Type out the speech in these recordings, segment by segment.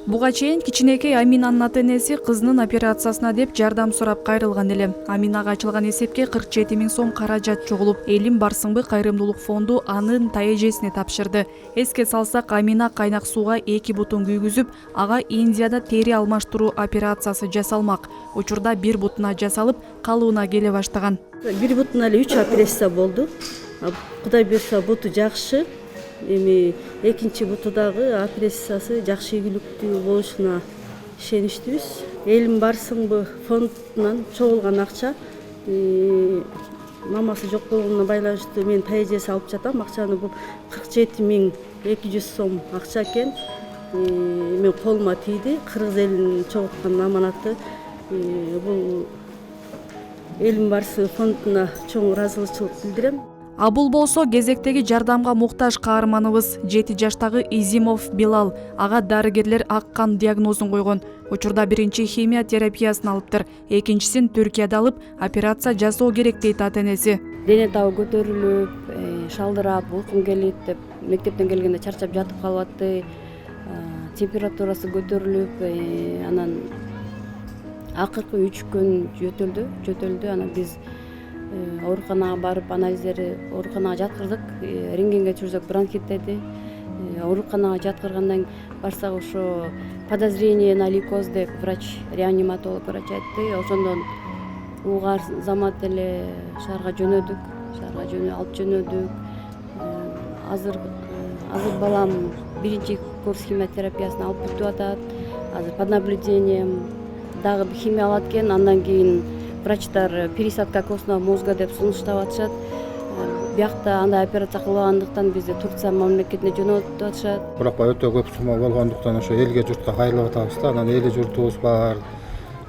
Буга чейин кичинекей Аминанын ата-энеси кызынын операциясына деп жардам сурап кайрылган эле. Аминага ачылган эсепке 47 000 сом каражат чогулуп, Элим Барсыңбы кайрымдуулук фонду анын тайэжесине тапшырды. Эске салсак, Амина кайнак сууга 2 бутун күйгүзүп, ага Индияда тери алмаштыруу операциясы жасалмак. Учурда 1 бутуна жасалып, калыбына келе баштаган. 1 бутуна эле 3 операция болду. Кудай буйрса буту жакшы. Эми экинчи бутудагы операциясы жакшы ийгиликтүү болушуна ишеничтибиз. Элим Барсыңбы фондунан чогулган акча мамасы жок болгонуна байланыштуу мен тайэжеси алып жатам. Акчаны бул 47 200 сом акча экен. Мен колума тийди. Кыргыз элинин чогулткан аманаты. Бул Элим Барсы фондуна чоң ыраазычылык билдирем. А бул болсо кезектеги жардамга муктаж каарманыбыз 7 жаштагы Изимов Билал. Ага дарыгерлер ак кан диагнозун койгон. Учурда биринчи химия терапиясын алыптыр. Экинчисин Түркияда алып, операция жасоо керек дейт ата-энеси. Дене табы көтөрүлүп, шалдырап, уйкум келет деп мектептен келгенде чарчап жатып калып атты. Температурасы көтөрүлүп, анан акыркы 3 күн жөтөлдү. Анан биз ооруканага барып анализдери ооруканага жаткырдык. Рентгенге түшүрсөк бронхит деди. Ооруканага жаткыргандан барсак ошо подозрение на лейкоз деп реаниматолог врач айтты. Ошондон угар замат эле шаарга алып жөнөдүк. Азыр балам биринчи курс химиотерапиясын алып бүтүп атат. Азыр под наблюдением дагы химия алат экен. Андан кийин врачтар пересадка костного мозга деп сунуштап атышат. Биякта андай операция кылбагандыктан бизди Турция мамлекетине жөнөтүп атышат. Бирок өтө көп сумма болгондуктан ошо элге журтка кайрылып атабыз да. Анан эли журтубуз бар.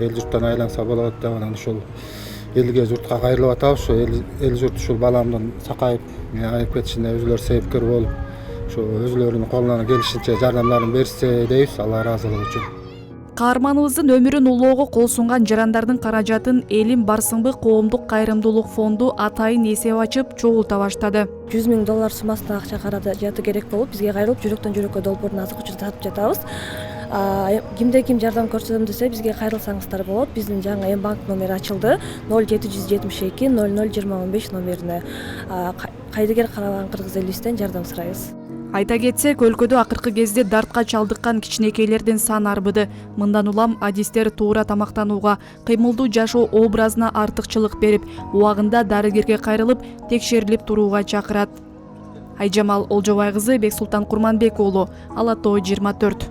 Эл журттан айланса болот деп анан ушул элге журтка кайрылып атабыз. Ошо эл журт ушул баламдын сакайып, айып кетишине өзүлөрү себепкер болуп, ошо өзүлөрүнүн колунан келишинче жардамдарын берсе дейбиз, Алла ыраазылыгы үчүн. Каарманыбыздын өмүрүн улоого кол сунган жарандардын каражатын Элим Барсыңбы коомдук кайрымдуулук фонду атайын эсеп ачып чогулта баштады. $100 000 суммасына акча каражаты керек болуп, бизге кайрылып, жүрөктөн жүрөккө долбоорун азыр учурда сатып жатабыз. Кимде ким жардам көрсөтөм десе, бизге кайрылсаңыздар болот. Биздин жаңы М-банк номери ачылды. 0772 002015 номерине. Кайдыгер каралган кыргыз элибизден жардам сурайбыз. Айта кетсек, өлкөдө акыркы кезде дартка чалдыккан кичинекейлердин саны арбыды. Мындан улам адистер туура тамактанууга, кыймылдуу жашоо образына артыкчылык берип, убагында дарыгерге кайрылып, текшерилип турууга чакырат. Айжамал Олжобай кызы, Бексултан Курманбек уулу, Ала Тоо 24.